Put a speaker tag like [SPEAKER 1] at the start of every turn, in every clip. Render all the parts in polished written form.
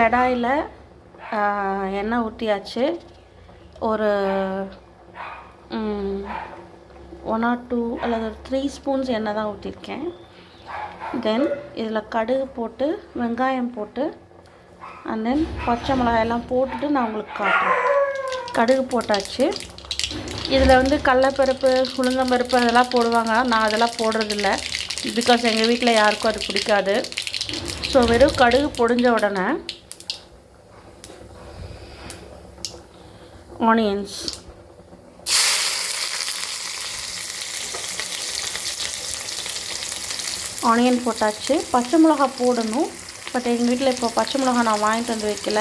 [SPEAKER 1] கடாயில் எண்ணெய் ஊற்றியாச்சு. ஒரு 1 or 2 அல்லது 3 ஸ்பூன்ஸ் எண்ணெய் தான் ஊற்றிருக்கேன். தென் இதில் கடுகு போட்டு வெங்காயம் போட்டு அண்ட் தென் பச்சை மிளகாயெல்லாம் போட்டுட்டு நான் உங்களுக்கு காட்டுறேன். கடுகு போட்டாச்சு. இதில் வந்து கடலைப்பருப்பு உளுந்தம்பருப்பு அதெல்லாம் போடுவாங்க. நான் அதெல்லாம் போடுறதில்ல, பிகாஸ் எங்கள் வீட்டில் யாருக்கும் அது பிடிக்காது. ஸோ வெறும் கடுகு பொடிஞ்ச உடனே ஆனியன் போட்டாச்சு. பச்சை மிளகா போடணும், பட் எங்கள் வீட்டில் இப்போ பச்சை மிளகா நான் வாங்கிட்டு வந்து வைக்கல.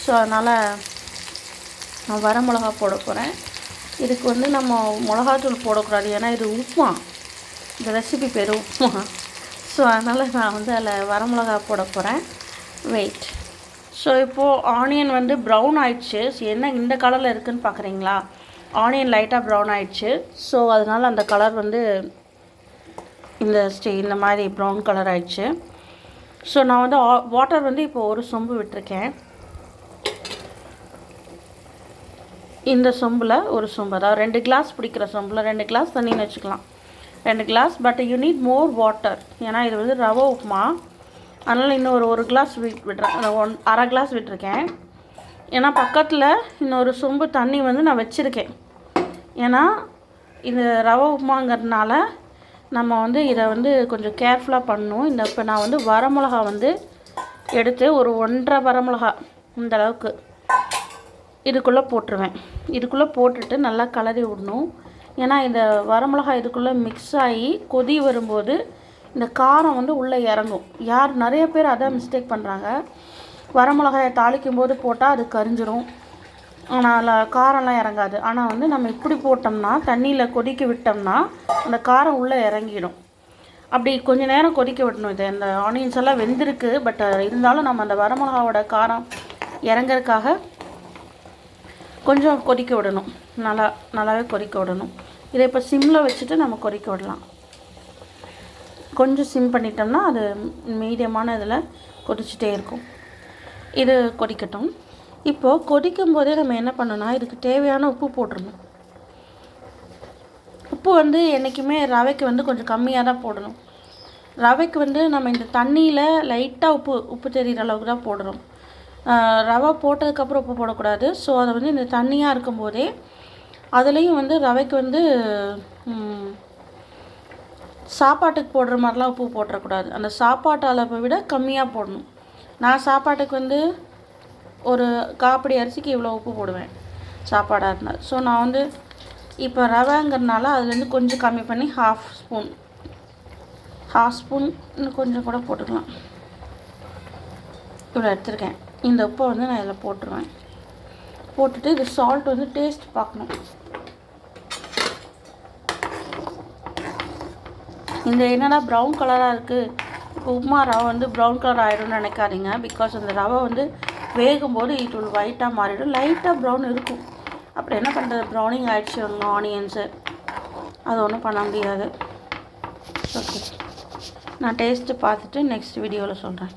[SPEAKER 1] ஸோ அதனால் நான் வர மிளகா போட போகிறேன். இதுக்கு வந்து நம்ம மிளகாத்தூள் போடக்கூடாது, ஏன்னா இது உப்புமா, இந்த ரெசிபி பேர் உப்புமா. ஸோ அதனால் நான் வந்து அதில் வர மிளகா போட போகிறேன். வெயிட். ஸோ இப்போது ஆனியன் வந்து ப்ரௌன் ஆயிடுச்சு. என்ன இந்த கலரில் இருக்குதுன்னு பார்க்குறீங்களா? ஆனியன் லைட்டாக ப்ரௌன் ஆயிடுச்சு. ஸோ அதனால் அந்த கலர் வந்து இந்த மாதிரி ப்ரௌன் கலர் ஆயிடுச்சு. ஸோ நான் வந்து வாட்டர் வந்து இப்போ ஒரு சொம்பு விட்டுருக்கேன். இந்த சொம்பில் ஒரு சொம்பு, அதாவது 2 கிளாஸ் பிடிக்கிற சொம்பில் 2 கிளாஸ் தண்ணின்னு வச்சுக்கலாம். 2 glass, but you need more water, ஏன்னா இது வந்து ரவை உப்புமா. அதனால் இன்னும் ஒரு கிளாஸ் விட்டுறேன், அரை கிளாஸ் விட்டுருக்கேன். ஏன்னா பக்கத்தில் இன்னொரு சொம்பு தண்ணி வந்து நான் வச்சுருக்கேன். ஏன்னா இது ரவை உப்புமாங்கிறதுனால நம்ம வந்து இதை வந்து கொஞ்சம் கேர்ஃபுல்லாக பண்ணணும். இப்போ நான் வந்து வரமிளகா வந்து எடுத்து ஒரு 1.5 வரமிளகா இந்த அளவுக்கு இதுக்குள்ளே போட்டுருவேன். இதுக்குள்ளே போட்டுட்டு நல்லா கலரி விடணும். ஏன்னா இந்த வரமிளகா இதுக்குள்ளே மிக்ஸ் ஆகி கொதி வரும்போது இந்த காரம் வந்து உள்ளே இறங்கும். நிறைய பேர் அதான் மிஸ்டேக் பண்ணுறாங்க. வரமிளகாயை தாளிக்கும் போது போட்டால் அது கரிஞ்சிரும், ஆனால் காரம்லாம் இறங்காது. ஆனால் வந்து நம்ம இப்படி போட்டோம்னா, தண்ணியில் கொதிக்க விட்டோம்னா அந்த காரம் உள்ளே இறங்கிடும். அப்படி கொஞ்சம் நேரம் கொதிக்க விடணும். இது இந்த ஆனியன்ஸ் எல்லாம் வெந்திருக்கு, பட் இருந்தாலும் நம்ம அந்த வரமிளகாவோட காரம் இறங்கிறதுக்காக கொஞ்சம் கொதிக்க விடணும். நல்லாவே கொதிக்க விடணும். இதை இப்போ சிம்மில் வச்சுட்டு நம்ம கொதிக்க விடலாம். கொஞ்சம் சிம் பண்ணிட்டோம்னா அது மீடியமான இதில் கொதிச்சுட்டே இருக்கும். இது கொதிக்கட்டும். இப்போது கொதிக்கும் போதே நம்ம என்ன பண்ணணும்னா, இதுக்கு தேவையான உப்பு போட்டுடணும். உப்பு வந்து என்றைக்குமே ரவைக்கு வந்து கொஞ்சம் கம்மியாக தான் போடணும். ரவைக்கு வந்து நம்ம இந்த தண்ணியில் லைட்டாக உப்பு தெரிகிற அளவுக்கு தான் போடுறோம். ரவை போட்டதுக்கப்புறம் உப்பு போடக்கூடாது. ஸோ அதை வந்து இந்த தண்ணியாக இருக்கும்போதே அதுலேயும் வந்து ரவைக்கு வந்து சாப்பாட்டுக்கு போடுற மாதிரிலாம் உப்பு போட்டுறக்கூடாது. அந்த சாப்பாட்டு அளவை விட கம்மியாக போடணும். நான் சாப்பாட்டுக்கு வந்து ஒரு காப்படி அரிசிக்கு இவ்வளோ உப்பு போடுவேன் சாப்பாடாக இருந்தால். ஸோ நான் வந்து இப்போ ரவைங்கிறதுனால அதுலேருந்து கொஞ்சம் கம்மி பண்ணி ஹாஃப் ஸ்பூன் இன்னும் கொஞ்சம் கூட போட்டுக்கலாம். இவ்வளோ எடுத்துருக்கேன். இந்த உப்பை வந்து நான் இதில் போட்டுருவேன். போட்டுட்டு இது சால்ட் வந்து டேஸ்ட் பார்க்கணும். இந்த என்னடா ப்ரௌன் கலராக இருக்குது, இப்போ உப்புமா ரவை வந்து ப்ரௌன் கலர் ஆகிடும்னு நினைக்காதீங்க. பிகாஸ் அந்த ரவை வந்து வேகும்போது இது ஒரு ஒயிட்டாக மாறிடும். லைட்டாக ப்ரௌன் இருக்கும். அப்புறம் என்ன பண்ணுறது, ப்ரௌனிங் ஆகிடுச்சு ஆனியன்ஸு, அது ஒன்றும் பண்ண முடியாது. ஓகே, நான் டேஸ்ட்டு பார்த்துட்டு நெக்ஸ்ட் வீடியோவில் சொல்கிறேன்.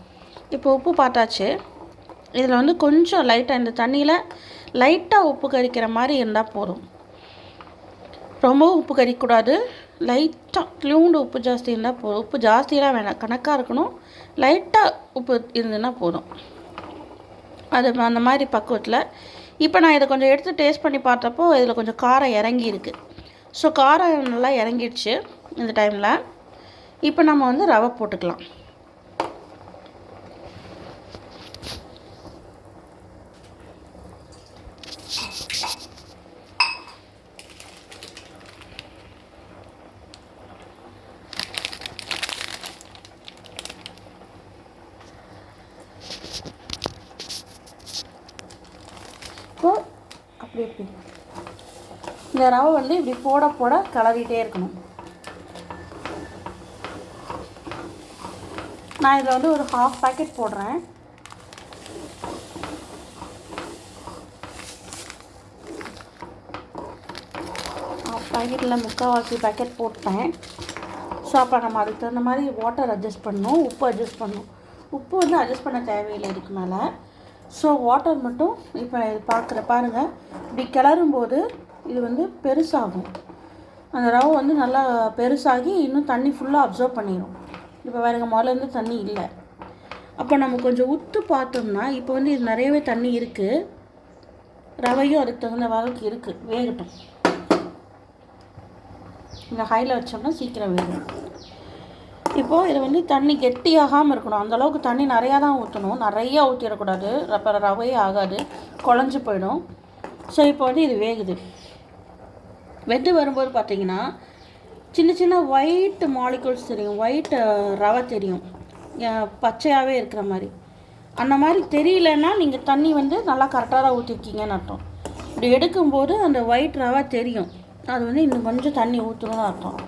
[SPEAKER 1] இப்போ உப்பு பார்த்தாச்சு. இதில் வந்து கொஞ்சம் லைட்டாக இந்த தண்ணியில் லைட்டாக உப்பு கரிக்கிற மாதிரி இருந்தால் போதும். ரொம்பவும் உப்பு கரிக்கக்கூடாது. லைட்டாக க்ளூண்டு உப்பு ஜாஸ்தி இருந்தால் போதும். உப்பு ஜாஸ்தியெலாம் வேணாம், கணக்காக இருக்கணும். லைட்டாக உப்பு இருந்ததுன்னா போதும். அது அந்த மாதிரி பக்குவத்தில். இப்போ நான் இதை கொஞ்சம் எடுத்து டேஸ்ட் பண்ணி பார்த்தப்போ இதில் கொஞ்சம் காரம் இறங்கியிருக்கு. ஸோ காரம் நல்லா இறங்கிடுச்சு. இந்த டைமில் இப்போ நம்ம வந்து ரவை போட்டுக்கலாம். அப்படி இந்த ரவை வந்து இப்படி போட கிளறிட்டே இருக்கணும். நான் இதில் வந்து ஒரு 1/2 பாக்கெட் போடுறேன். பாக்கெட்டில் 3/4 பாக்கெட் போட்டேன். ஸோ அப்போ நம்ம அதுக்கு தகுந்த மாதிரி வாட்டர் அட்ஜஸ்ட் பண்ணணும், உப்பு அட்ஜஸ்ட் பண்ணணும். உப்பு வந்து அட்ஜஸ்ட் பண்ண தேவையில்லை இதுக்கு மேலே. ஸோ வாட்டர் மட்டும் இப்போ பாருங்கள், இப்படி கிளறும்போது இது வந்து பெருசாகும். அந்த ரவை வந்து நல்லா பெருசாகி இன்னும் தண்ணி ஃபுல்லாக அப்சர்வ் பண்ணிடும். இப்போ பாருங்கள், முதலேருந்து தண்ணி இல்லை. அப்போ நம்ம கொஞ்சம் உத்து பார்த்தோம்னா இப்போ வந்து இது நிறையவே தண்ணி இருக்குது. ரவையும் அதுக்கு தகுந்த அளவுக்கு இருக்குது. வேகட்டும். இங்கே ஹையில் வச்சோம்னா சீக்கிரம் வேகும். இப்போது இது வந்து தண்ணி கெட்டியாகாமல் இருக்கணும். அந்தளவுக்கு தண்ணி நிறையா தான் ஊற்றணும். நிறையா ஊற்றிடக்கூடாது, அப்புறம் ரவையே ஆகாது, குழஞ்சி போயிடும். ஸோ இப்போ வந்து இது வேகுது. வெந்து வரும்போது பார்த்திங்கன்னா சின்ன சின்ன ஒயிட் மாலிகுல்ஸ் தெரியும், ஒயிட் ரவை தெரியும், பச்சையாகவே இருக்கிற மாதிரி. அந்த மாதிரி தெரியலன்னா நீங்கள் தண்ணி வந்து நல்லா கரெக்டாக தான் ஊற்றிருக்கீங்கன்னு அர்த்தம். இப்படி எடுக்கும்போது அந்த ஒயிட் ரவை தெரியும், அது வந்து இன்னும் கொஞ்சம் தண்ணி ஊற்றணும்னு அர்த்தம்.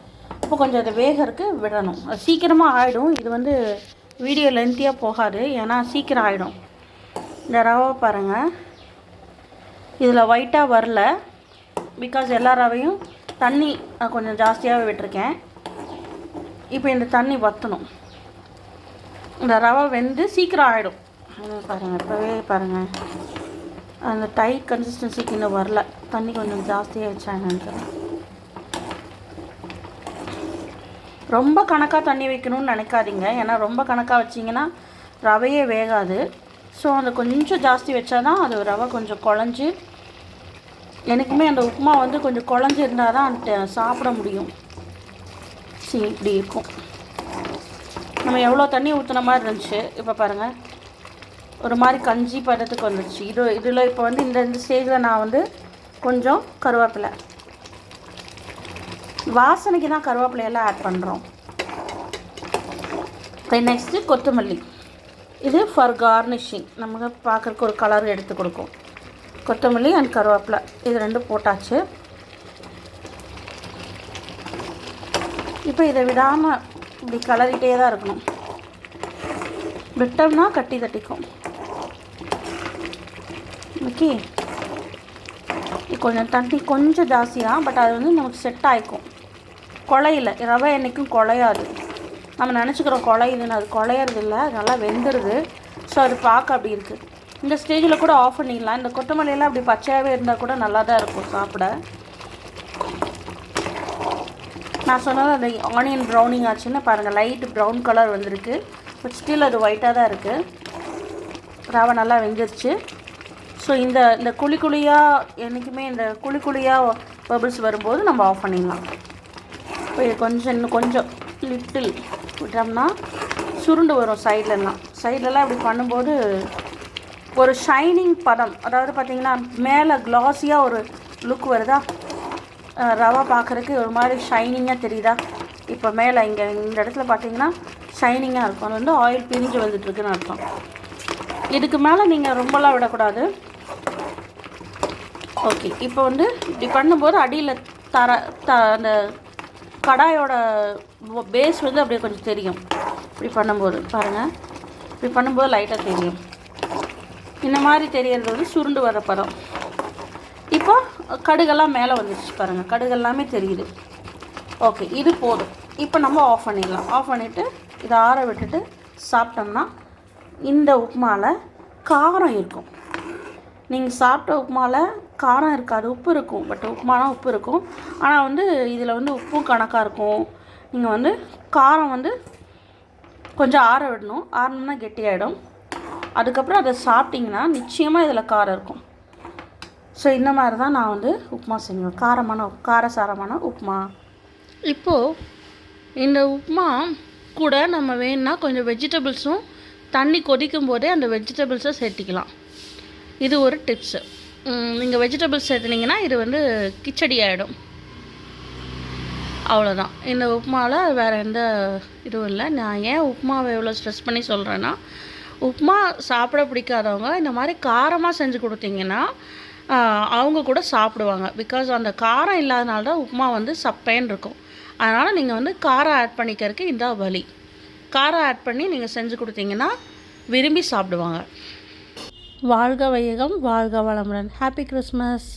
[SPEAKER 1] இப்போ கொஞ்சம் அதை வேகறதுக்கு விடணும். அது சீக்கிரமாக ஆகிடும். இது வந்து வீடியோ லென்த்தியாக போகாது, ஏன்னா சீக்கிரம் ஆகிடும். இந்த ரவை பாருங்கள், இதில் ஒயிட்டாக வரல, பிகாஸ் எல்லா ரவையும் தண்ணி கொஞ்சம் ஜாஸ்தியாகவே விட்டுருக்கேன். இப்போ இந்த தண்ணி வற்றணும். இந்த ரவை வெந்து சீக்கிரம் ஆகிடும். பாருங்கள், இப்போவே பாருங்கள், அந்த டைட் கன்சிஸ்டன்சிக்கு இன்னும் வரல. தண்ணி கொஞ்சம் ஜாஸ்தியாக வச்சா என்னன்னு. ரொம்ப கணக்காக தண்ணி வைக்கணும்னு நினைக்காதீங்க, ஏன்னா ரொம்ப கணக்காக வச்சிங்கன்னா ரவையே வேகாது. ஸோ அந்த கொஞ்சம் ஜாஸ்தி வச்சா தான் அது ரவை கொஞ்சம் குழஞ்சி, எனக்குமே அந்த உப்புமா வந்து கொஞ்சம் குழஞ்சி இருந்தால் தான் சாப்பிட முடியும். சரி, இப்படி இருக்கும். நம்ம எவ்வளோ தண்ணி ஊற்றின மாதிரி இருந்துச்சு, இப்போ பாருங்கள் ஒரு மாதிரி கஞ்சி பதத்துக்கு வந்துடுச்சு. இதில் இப்போ வந்து இந்த ஸ்டேஜில் நான் வந்து கொஞ்சம் கருவேப்பிலை, வாசனைக்கு தான் கருவேப்பிலையெல்லாம் ஆட் பண்ணுறோம். நெக்ஸ்ட்டு கொத்தமல்லி, இது ஃபார் கார்னிஷிங், நமக்கு பார்க்குறக்கு ஒரு கலர் எடுத்து கொடுக்கும். கொத்தமல்லி அண்ட் கருவேப்பிலை இது ரெண்டும் போட்டாச்சு. இப்போ இதை விடாமல் இப்படி கலரிட்டே தான் இருக்கணும். விட்டோம்னா கட்டி தட்டிக்கும். ஓகே, கொஞ்சம் தண்ணி கொஞ்சம் ஜாஸ்தியாக, பட் அது வந்து நமக்கு செட் ஆகிக்கும். குழையில ரவை என்றைக்கும் குழையாது. நம்ம நினச்சிக்கிறோம் குழையுதுன்னு, அது குழையிறது இல்லை, அது நல்லா வெந்துடுது. ஸோ அது பார்க்க அப்படி இருக்குது. இந்த ஸ்டேஜில் கூட ஆஃப் பண்ணிடலாம். இந்த கொத்தமல்லியெல்லாம் அப்படி பச்சையாகவே இருந்தால் கூட நல்லா தான் இருக்கும் சாப்பிட. நான் சொன்னது அந்த ஆனியன் ப்ரௌனிங் ஆச்சுன்னு பாருங்கள், லைட் ப்ரௌன் கலர் வந்திருக்கு. பட் ஸ்டில் அது ஒயிட்டாக தான் இருக்குது. ரவை நல்லா வெந்துருச்சு. ஸோ இந்த குழியாக என்றைக்குமே இந்த குழியாக பபிள்ஸ் வரும்போது நம்ம ஆஃப் பண்ணிடலாம். இப்போ இது கொஞ்சம் இன்னும் கொஞ்சம் லிட்டில் விட்டோம்னா சுருண்டு வரும். சைட்லலாம் இப்படி பண்ணும்போது ஒரு ஷைனிங் பதம், அதாவது பார்த்திங்கன்னா மேலே க்ளாஸியாக ஒரு லுக் வருதா, ரவை பார்க்குறதுக்கு ஒரு மாதிரி ஷைனிங்காக தெரியுதா. இப்போ மேலே இந்த இடத்துல பார்த்திங்கன்னா ஷைனிங்காக இருக்கும். அது வந்து ஆயில் பிரிஞ்சு வந்துட்டுருக்குன்னு அர்த்தம். இதுக்கு மேலே நீங்கள் ரொம்பலாம் விடக்கூடாது. ஓகே, இப்போ வந்து இப்படி பண்ணும்போது அடியில் அந்த கடாயோட பேஸ் வந்து அப்படியே கொஞ்சம் தெரியும். இப்படி பண்ணும்போது பாருங்கள், இப்படி பண்ணும்போது லைட்டாக தெரியும். இந்த மாதிரி தெரியறது வந்து சுருண்டு வர பதம். இப்போ கடுகெல்லாம் மேலே வந்துடுச்சு பாருங்கள், கடுகெல்லாமே தெரியுது. ஓகே, இது போதும். இப்போ நம்ம ஆஃப் பண்ணிடலாம். ஆஃப் பண்ணிவிட்டு இதை ஆற விட்டுட்டு சாப்பிட்டோம்னா இந்த உப்புமாவில் காரம் இருக்கும். நீங்கள் சாப்பிட்ட உப்புமாவில் காரம் இருக்காது, உப்பு இருக்கும். பட் உப்புமானா உப்பு இருக்கும், ஆனால் வந்து இதில் வந்து உப்பும் கணக்காக இருக்கும். நீங்கள் வந்து காரம் வந்து கொஞ்சம் ஆற விடணும். ஆறணும்னா கெட்டியாகிடும். அதுக்கப்புறம் அதை சாப்பிட்டிங்கன்னா நிச்சயமாக இதில் காரம் இருக்கும். ஸோ இந்த மாதிரி தான் நான் வந்து உப்புமா செஞ்சேன், காரசாரமான உப்புமா. இப்போது இந்த உப்புமா கூட நம்ம வேணும்னா கொஞ்சம் வெஜிடபிள்ஸும் தண்ணி கொதிக்கும் போதே அந்த வெஜிடபிள்ஸை சேர்த்திக்கலாம். இது ஒரு டிப்ஸு. நீங்கள் வெஜிடபிள்ஸ் சேர்த்துனீங்கன்னா இது வந்து கிச்சடி ஆகிடும். அவ்வளோதான். இந்த உப்புமாவில் வேறு எந்த இதுவும் இல்லை. நான் ஏன் உப்புமாவை எவ்வளோ ஸ்ட்ரெஸ் பண்ணி சொல்கிறேன்னா, உப்புமா சாப்பிட பிடிக்காதவங்க இந்த மாதிரி காரமாக செஞ்சு கொடுத்தீங்கன்னா அவங்க கூட சாப்பிடுவாங்க. பிகாஸ் அந்த காரம் இல்லாதனால தான் உப்புமா வந்து சப்பேன்னு இருக்கும். அதனால் நீங்கள் வந்து காரம் ஆட் பண்ணிக்கிறதுக்கு இந்த வழி. காரம் ஆட் பண்ணி நீங்கள் செஞ்சு கொடுத்தீங்கன்னா விரும்பி சாப்பிடுவாங்க. வாழ்க வையகம், வாழ்க வளமுடன். Happy Christmas.